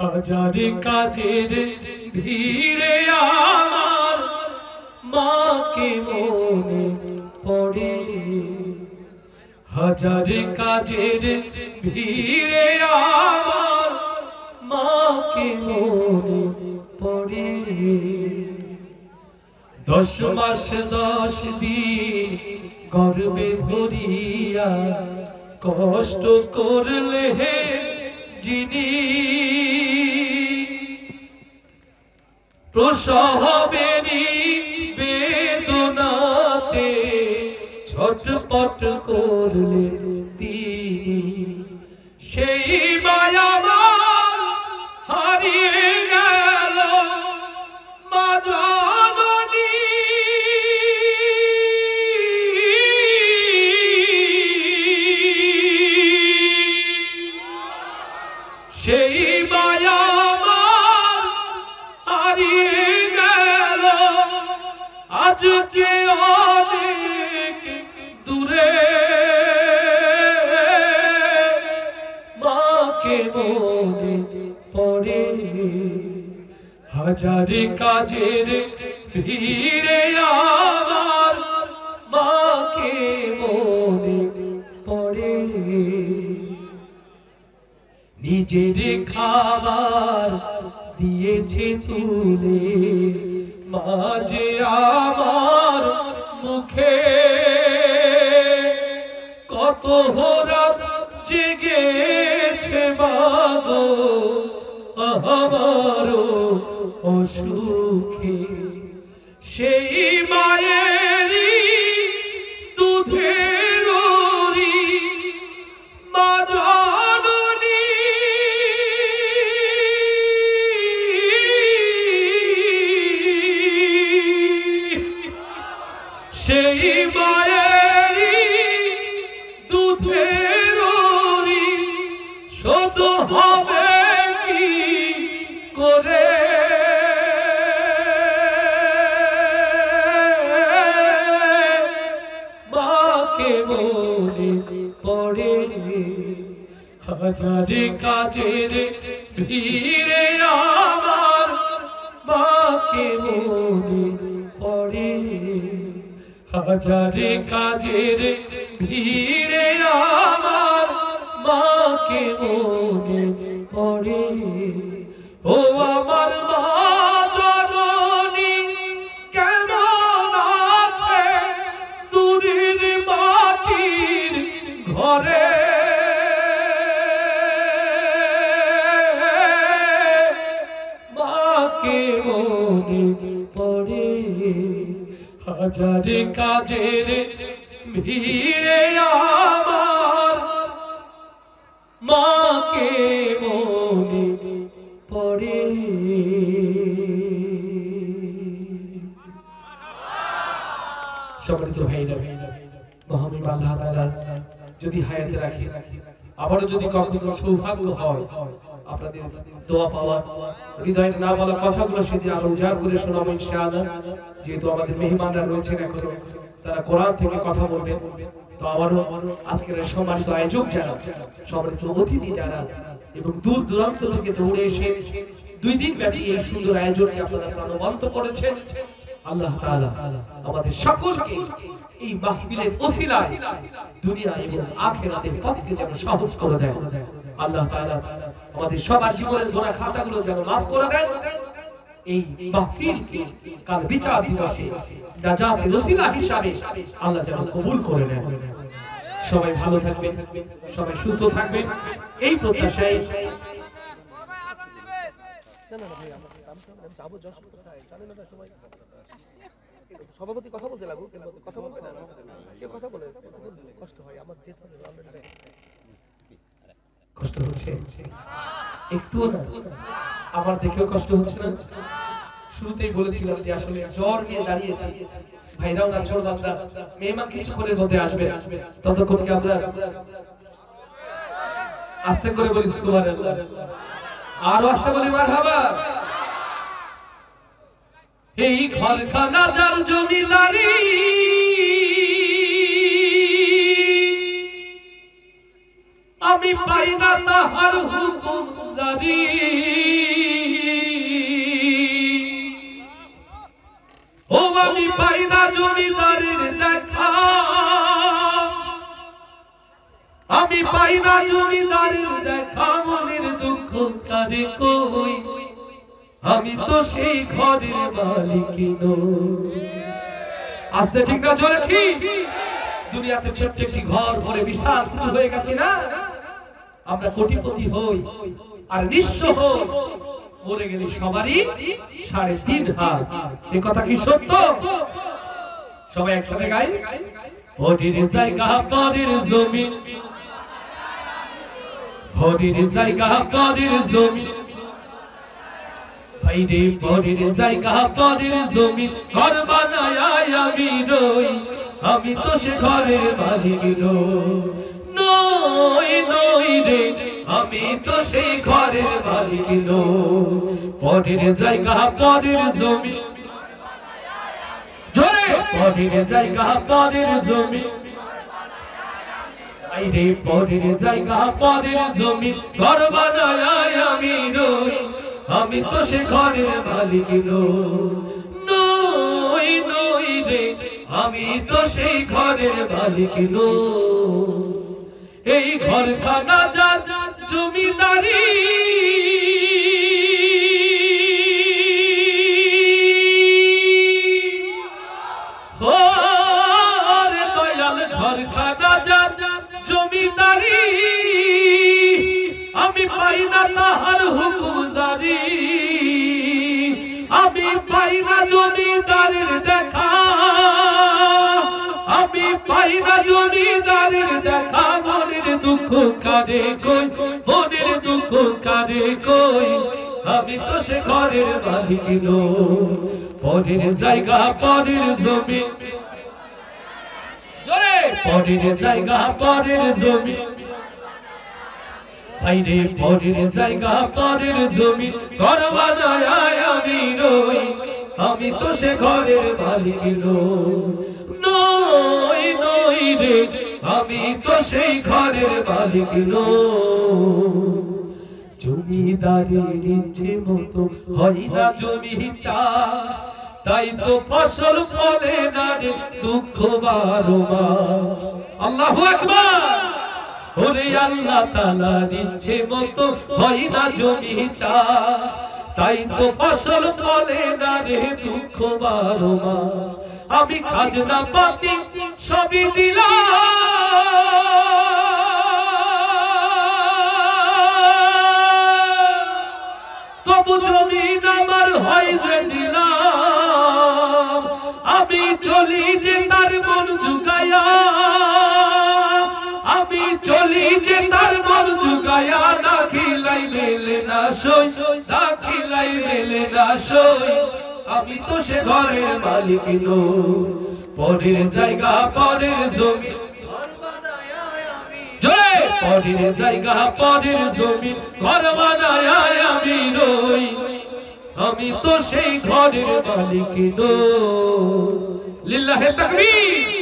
হাজারে কাজের ভিড়ে আমার মাকে মনে পড়ে, হাজারে কাজের ভিড়ে আমার মাকে মনে পড়ে। 10 মাস 10 দিন গর্ভে ধরিয়া কষ্ট করলে হে যিনি, প্রসবেরই বেদনাতে ছটপট করলে তিনি, সেই মায়া হারিয়ে গেল মা জননী। সেই মায়া হারিয়ে গেল আজকে অনেক দূরে, মাকে মনে পড়ে। হাজারে কাজের ভিড়ে আমার মাকে মনে পড়ে। নিজের খাবার দিয়েছে তুলে মাঝে আমার মুখে, কত রাত জেগেছে মাগো আমারও অসুখে। সেই মায়েরই দুধের মা জননী, সেই মায়েরই দুধের শোধ হবে কি করে, মাকে মনে পড়ে। হাজারে কাজের ভিড়ে আমার মাকে মনে পড়ে। হাজারে কাজের ভিড়ে আমার মাকে মনে পড়ে। ও আমার মা জননী কেমন আছে দূরের মাটির ঘরে, মাকে মনে পড়ে। হাজারে কাজের ভিড়ে আমার মাকে মনে পড়ে। সম্মানিত ভাইরা, মহান আল্লাহ তাআলা যদি হায়াতে রাখে, আবারও যদি কখনো সৌভাগ্য হয় আপনাদের দোয়া পাওয়া, হৃদয়ের না বলা কথাগুলো সেদিন আরো উজাড় করে শোনাবো ইনশাআল্লাহ। যেহেতু আমাদের মেহমানরা রয়েছেন এখনো, তারা কোরআন থেকে কথা বলবেন। তো আবারও আজকের সম্মানিত আয়োজক যারা, সম্মানিত অতিথি যারা এবং দূর দূরান্ত থেকে দৌড়ে এসে 2 দিন ব্যাপী এই সুন্দর আয়োজনকে আপনারা প্রাণবন্ত করেছেন, আল্লাহ তাআলা আমাদের সকলকে এই মাহফিলের ওসিলায় দুনিয়া এবং আখিরাতের পথকে যেন সহজ করে দেন। আল্লাহ তাআলা আমাদের সবার জীবনের গুনাহ খাতাগুলো যেন মাফ করে দেন। এই মাহফিলকে কাল বিচার দিবসে নাজাতের ওসিলা হিসাবে আল্লাহ যেন কবুল করে নেন। সবাই ভালো থাকবেন, সবাই সুস্থ থাকবেন, এই প্রত্যাশায় সভাপতি কথা বলতে লাগো, কথা বলবে না, কেউ কথা বলে কষ্ট হয়, আমার যেতে হবে, কষ্ট হচ্ছে একটুও না, আমার দেখেও কষ্ট হচ্ছে না। শুরুতেই বলেছিলাম যে আসলে জ্বর নিয়ে দাঁড়িয়েছি, ভাইরাও না জ্বর বান্দা, মেহমান কিছুক্ষণের মধ্যে আসবে, ততক্ষণকে আমরা আস্তে করে বলি সুবহানাল্লাহ, আরো আস্তে বলি মারহাবা। এই ঘরখানা যার জমিদারি, আমি পাই না তাহার হুকুম জারি। জমিদারের দেখা, আমি পাই না জমিদারের দেখা, মনের দুঃখ কারে কই, আমি তো সেই ঘরের মালিক নই। আস্তে ঠিক না জোরে ঠিক? দুনিয়াতে ছোট্ট একটি ঘর ভরে বিশাল কিছু হয়ে গেছে না, আমরা কোটিপতি হই আর নিঃস্ব হই, মরে গেলে সবারই 3.5 হাত। এই কথা কি সত্য? সবাই একসাথে গাই, হরির জায়গা পরের জমি, হরির জায়গা পরের জমি, ভাইরে পরের জায়গা পরের জমি, ঘর বানায় আমি রই, আমি তো সে ঘরের মালিক নই, নই রে, আমি তো সেই ঘরের মালিক নই। পরের জায়গা পরের জমি, জোরে পরের জায়গা পরের জমি, ভাইরে পরের জায়গা পরের জমি, ঘর বানায় আমি রই, আমি তো সে ঘরের মালিক নই, নই রে, আমি তো সেই ঘরের মালিক নই। এই ঘরখানা যা জমিদারি, ওরে দয়াল ঘরখানা যা জমিদারি, আমি পাই না তাহার হুকুম জারি, আমি পাই না জমিদারের দেখা, আমি পাই না জমিদারের দেখা, মনের দুঃখ কারে কই, মনের দুঃখ কারে কই, আমি তো সে ঘরের মালিক নই। পরের জায়গা পরের জমি, জোরে পরের জায়গা পরের জমি, ভাইরে পরের জায়গা পরের জমি, ঘর বানায় আমি রই, আমি তো সে ঘরের মালিক নই, নই রে, আমি তো সেই ঘরের মালিক নই। জমিদারের ইচ্ছে মতো হয় না জমি চাষ, তাই তো ফসল ফলে না রে দুঃখ 12 মাস। আল্লাহু আকবার। ওরে আল্লাহ তাআলার ইচ্ছে মতো হয় না জমি চাষ, তাই তো ফসল ফলে না রে দুঃখ 12 মাস। আমি খাজনা পাতি সবই দিলাম, তবু জমিন আমার হয় যে দিলাম, আমি চলি যে তার মন জুগায়া, আমি চলি যে তার মন জুগায়া, না খিলাই মেলে না সই, না খিলাই মেলে না সই, আমি তো সে ঘরের মালিক নই। পরের জায়গা পরের জমি, জোরে পরের জায়গা পরের জমি, ঘর বানায় আমি রই, আমি তো সেই ঘরের মালিক নই। লিল্লাহে তাকবীর।